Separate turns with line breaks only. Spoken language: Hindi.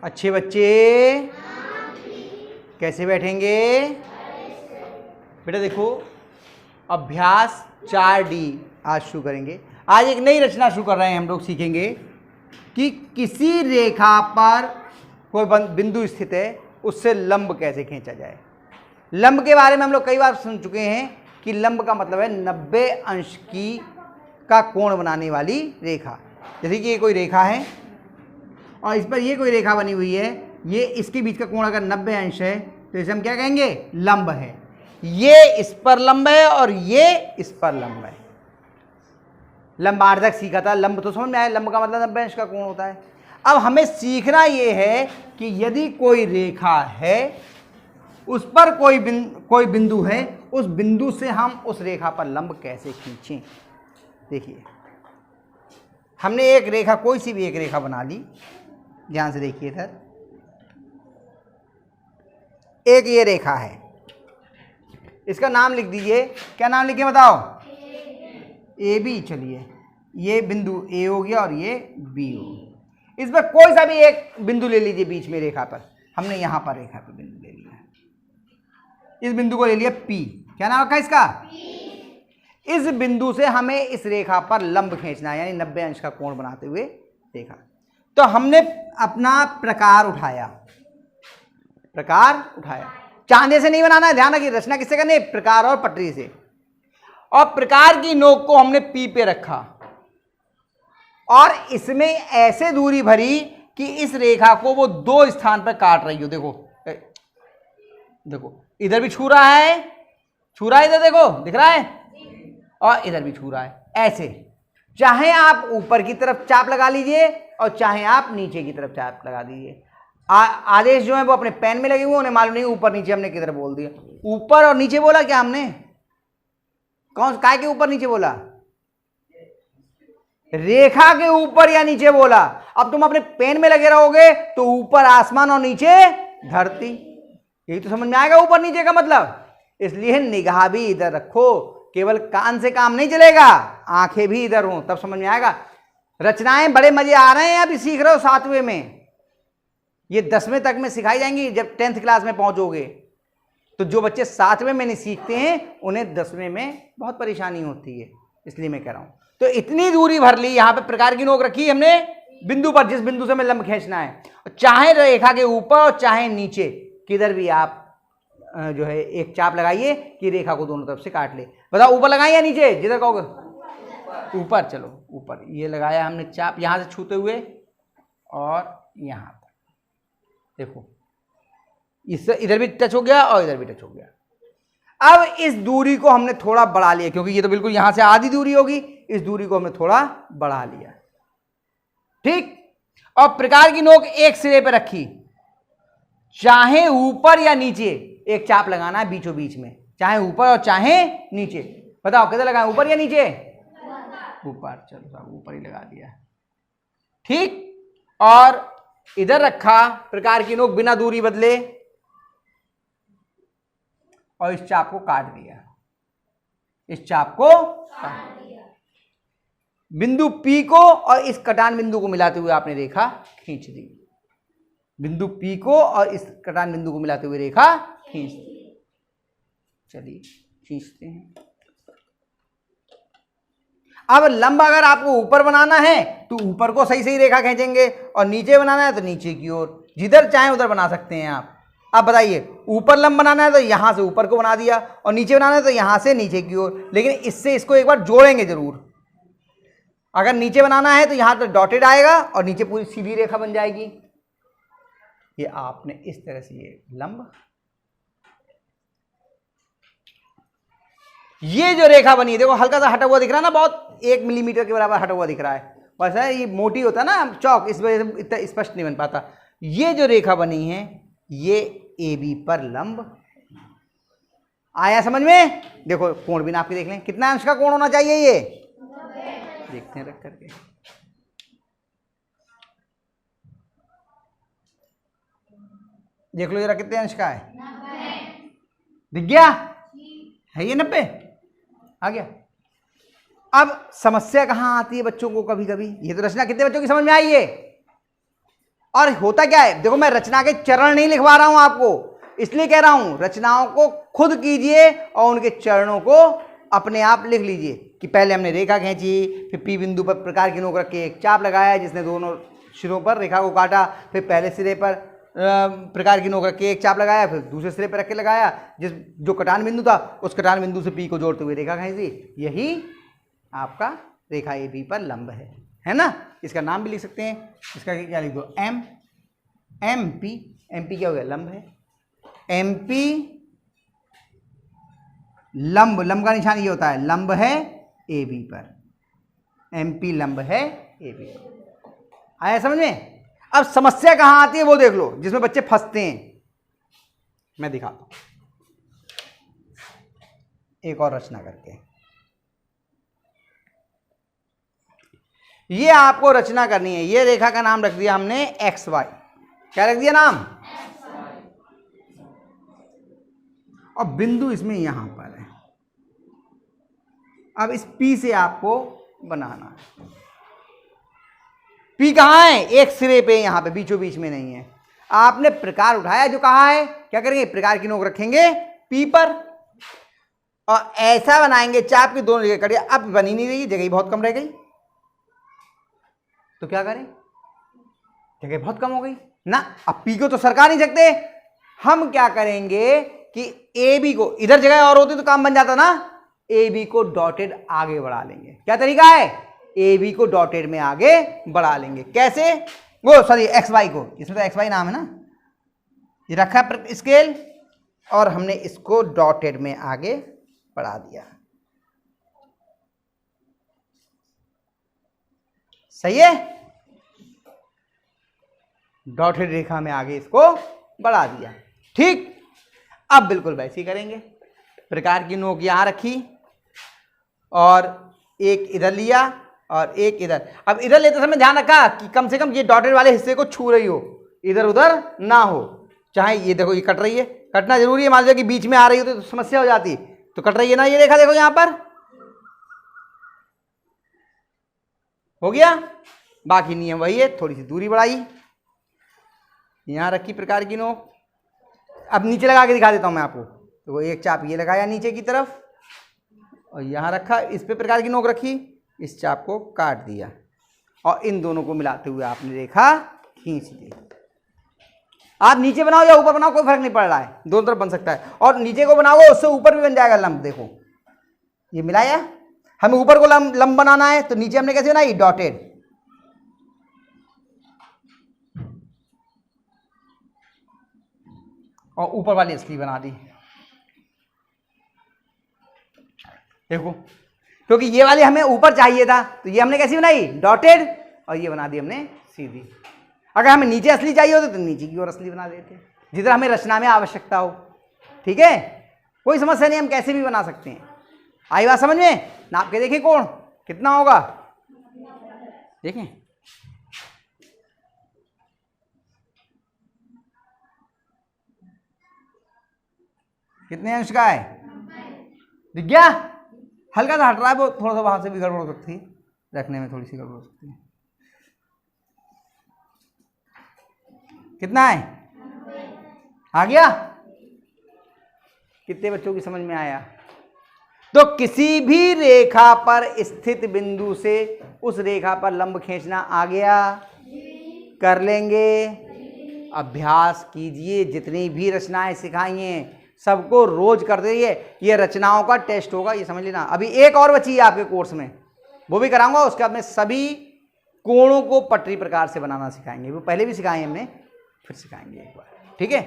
अच्छे बच्चे कैसे बैठेंगे? बेटा देखो, अभ्यास 4D आज शुरू करेंगे। आज एक नई रचना शुरू कर रहे हैं हम लोग। सीखेंगे कि किसी रेखा पर कोई बिंदु स्थित है, उससे लंब कैसे खींचा जाए। लंब के बारे में हम लोग कई बार सुन चुके हैं कि लंब का मतलब है 90 अंश का कोण बनाने वाली रेखा। जैसे कि ये कोई रेखा है और इस पर ये कोई रेखा बनी हुई है, ये इसके बीच का कोण अगर 90 अंश है तो इसे हम क्या कहेंगे? लंब है। ये इस पर लंब है और ये इस पर लंब है। लंबार्धक सीखा था, लंब तो समझ में आया। लंब का मतलब 90 अंश का कोण होता है। अब हमें सीखना ये है कि यदि कोई रेखा है, उस पर कोई बिंदु है, उस बिंदु से हम उस रेखा पर लंब कैसे खींचें। देखिए, हमने एक रेखा, कोई सी भी एक रेखा बना ली। ध्यान से देखिए इधर, एक ये रेखा है, इसका नाम लिख दीजिए। क्या नाम लिखे बताओ? A B. चलिए, ये बिंदु ए हो गया और ये बी हो गया। इस पर कोई सा भी एक बिंदु ले लीजिए बीच में रेखा पर। हमने यहां पर रेखा पर बिंदु ले लिया, इस बिंदु को ले लिया पी। क्या नाम रखा है इसका? इस बिंदु से हमें इस रेखा पर लंब खींचना है, यानी 90 अंश का कोण बनाते हुए रेखा। तो हमने अपना प्रकार उठाया, चांदे से नहीं बनाना है। ध्यान रखिए, रचना किससे करनी है? प्रकार और पटरी से। और प्रकार की नोक को हमने पी पे रखा और इसमें ऐसे दूरी भरी कि इस रेखा को वो दो स्थान पर काट रही हो। देखो इधर भी छू रहा है, इधर देखो दिख रहा है, और इधर भी छू रहा है। ऐसे चाहे आप ऊपर की तरफ चाप लगा लीजिए और चाहे आप नीचे की तरफ चाप लगा दीजिए। आदेश जो है वो अपने पेन में लगे हुए, उन्हें मालूम नहीं ऊपर नीचे हमने किधर बोल दिया। ऊपर और नीचे बोला क्या हमने? कौन काय के ऊपर नीचे बोला? रेखा के ऊपर या नीचे बोला। अब तुम अपने पेन में लगे रहोगे तो ऊपर आसमान और नीचे धरती, यही तो समझ में आएगा ऊपर नीचे का मतलब। इसलिए निगाह भी इधर रखो, केवल कान से काम नहीं चलेगा, आंखें भी इधर हो, तब समझ में आएगा। रचनाएं बड़े मजे आ रहे हैं, अभी सीख रहे हो 7वें में, ये 10वें तक में सिखाई जाएंगी। जब 10th क्लास में पहुंचोगे तो जो बच्चे 7वें में नहीं सीखते हैं उन्हें 10वें में बहुत परेशानी होती है, इसलिए मैं कह रहा हूं। तो इतनी दूरी भर ली, यहां पे प्रकार की नोक रखी हमने बिंदु पर, जिस बिंदु से हमें लंब खींचना है, चाहे रेखा के ऊपर और चाहे नीचे, किधर भी आप जो है एक चाप लगाइए कि रेखा को दोनों तरफ से काट ले। बताओ ऊपर लगाए या नीचे? जिधर कहोगे ऊपर। चलो ऊपर, ये लगाया हमने चाप यहां से छूते हुए और यहां पर देखो, इससे इधर भी टच हो गया और इधर भी टच हो गया। अब इस दूरी को हमने थोड़ा बढ़ा लिया, क्योंकि ये तो बिल्कुल यहां से आधी दूरी होगी, इस दूरी को हमने थोड़ा बढ़ा लिया, ठीक। और प्रकार की नोक एक सिरे पे रखी, चाहे ऊपर या नीचे एक चाप लगाना है बीचों बीच में, चाहे ऊपर और चाहे नीचे। बताओ किधर लगाएं, ऊपर या नीचे? ऊपर। चलो साहब ऊपर ही लगा दिया, ठीक। और इधर रखा प्रकार की नोक बिना दूरी बदले और इस चाप को काट दिया, बिंदु P को और इस कटान बिंदु को मिलाते हुए आपने रेखा खींच दी। बिंदु P को और इस कटान बिंदु को मिलाते हुए रेखा खींच दी। चलिए खींचते हैं। अब लंब अगर आपको ऊपर बनाना है तो ऊपर को सही सही रेखा खींचेंगे, और नीचे बनाना है तो नीचे की ओर, जिधर चाहे उधर बना सकते हैं आप। अब बताइए, ऊपर लंब बनाना है तो यहां से ऊपर को बना दिया, और नीचे बनाना है तो यहां से नीचे की ओर। लेकिन इससे इसको एक बार जोड़ेंगे जरूर। अगर नीचे बनाना है तो यहां तो डॉटेड आएगा और नीचे पूरी सीधी रेखा बन जाएगी। ये आपने इस तरह से, ये लंब, ये जो रेखा बनी है देखो हल्का सा हटा हुआ दिख रहा है ना, बहुत 1 मिलीमीटर के बराबर हटा हुआ दिख रहा है। वैसा ये मोटी होता है ना चौक, इस वजह से इतना स्पष्ट नहीं बन पाता। ये जो रेखा बनी है ये AB पर लंब आया, समझ में? देखो कोण भी नाप के देख लें, कितना अंश का कोण होना चाहिए ये, देखते हैं रख करके। देख लो जरा कितने अंश का है, दिख गया है ये 90 आ गया। अब समस्या कहां आती है बच्चों को कभी कभी, ये तो रचना कितने बच्चों की समझ में आई है? और होता क्या है, देखो मैं रचना के चरण नहीं लिखवा रहा हूं आपको, इसलिए कह रहा हूं रचनाओं को खुद कीजिए और उनके चरणों को अपने आप लिख लीजिए कि पहले हमने रेखा खींची, फिर पी बिंदु पर प्रकार की नोक रख के एक चाप लगाया जिसने दोनों सिरों पर रेखा को काटा, फिर पहले सिरे पर प्रकार की नोक रख के एक चाप लगाया, फिर दूसरे सिरे पर रख के लगाया, जो कटान बिंदु था उस कटान बिंदु से पी को जोड़ते हुए रेखा खींची। यही आपका रेखा ए बी पर लंब है ना। इसका नाम भी लिख सकते हैं, इसका क्या लिख दो, एम पी क्या हो गया, लंब है। एम पी लंब का निशान ये होता है, लंब है ए बी पर, एम पी लंब है ए बी पर। आया समझ में। अब समस्या कहां आती है वो देख लो, जिसमें बच्चे फंसते हैं, मैं दिखाता हूं एक और रचना करके। ये आपको रचना करनी है, ये रेखा का नाम रख दिया हमने एक्स वाई। क्या रख दिया नाम, और बिंदु इसमें यहां पर है। अब इस पी से आपको बनाना है, पी कहां है, एक सिरे पे, यहां पे बीचों बीच में नहीं है। आपने प्रकार उठाया जो कहा है, क्या करेंगे, प्रकार की नोक रखेंगे पी पर और ऐसा बनाएंगे चाप की दोनों जगह कड़िया। अब बनी नहीं रही, जगह ही बहुत कम रह गई, तो क्या करें, जगह बहुत कम हो गई ना। अब पी को तो सरका नहीं सकते, हम क्या करेंगे कि ए बी को, इधर जगह और होती तो काम बन जाता ना, ए बी को डॉटेड आगे बढ़ा लेंगे। क्या तरीका है, ए बी को डॉटेड में आगे बढ़ा लेंगे। कैसे, वो सॉरी एक्स वाई को, इसमें तो एक्स वाई नाम है ना, ये रखा स्केल और हमने इसको डॉटेड में आगे बढ़ा दिया। सही है, डॉटेड रेखा में आगे इसको बढ़ा दिया। ठीक, अब बिल्कुल वैसे ही करेंगे। प्रकार की नोक यहां रखी और एक इधर लिया और एक इधर। अब इधर लेते समय ध्यान रखा कि कम से कम ये डॉटेड वाले हिस्से को छू रही हो, इधर उधर ना हो। चाहे ये देखो, ये कट रही है, कटना जरूरी है, मान लीजिए कि बीच में आ रही हो तो समस्या हो जाती, तो कट रही है ना ये रेखा, देखो यहां पर हो गया। बाकी नियम वही है, थोड़ी सी दूरी बढ़ाई, यहां रखी प्रकार की नोक। अब नीचे लगा के दिखा देता हूं मैं आपको, तो वो एक चाप ये लगाया नीचे की तरफ और यहां रखा, इस पे प्रकार की नोक रखी, इस चाप को काट दिया और इन दोनों को मिलाते हुए आपने रेखा खींच दी। आप नीचे बनाओ या ऊपर बनाओ कोई फर्क नहीं पड़ रहा है, दोनों तरफ बन सकता है। और नीचे को बनाओगे उससे ऊपर भी बन जाएगा लंब। देखो ये मिलाया, हमें ऊपर को लंब बनाना है, तो नीचे हमने कैसे बनाई, डॉटेड। और ऊपर वाली असली बना दी। देखो, क्योंकि ये वाली हमें ऊपर चाहिए था, तो ये हमने कैसी बनाई, डॉटेड, और ये बना दी हमने सीधी। अगर हमें नीचे असली चाहिए होता तो नीचे की ओर असली बना देते, जिधर हमें रचना में आवश्यकता हो। ठीक है, कोई समस्या नहीं, हम कैसे भी बना सकते हैं। आई बात समझ में। नाप के देखें कोण कितना होगा, देखें कितने अंश का है, दिख गया। हल्का सा हट रहा है, वो थोड़ा सा वहां से भी गड़बड़ हो सकती है, रखने में थोड़ी सी गड़बड़ हो सकती है। कितना है, आ गया। कितने बच्चों की समझ में आया। तो किसी भी रेखा पर स्थित बिंदु से उस रेखा पर लंब खींचना आ गया, कर लेंगे। अभ्यास कीजिए, जितनी भी रचनाएं सिखाई हैं सबको रोज कर दीजिए। ये रचनाओं का टेस्ट होगा, ये समझ लेना। अभी एक और बची है आपके कोर्स में, वो भी कराऊंगा। उसके बाद में सभी कोणों को पटरी प्रकार से बनाना सिखाएंगे, वो पहले भी सिखाए हमने, फिर सिखाएंगे एक बार। ठीक है।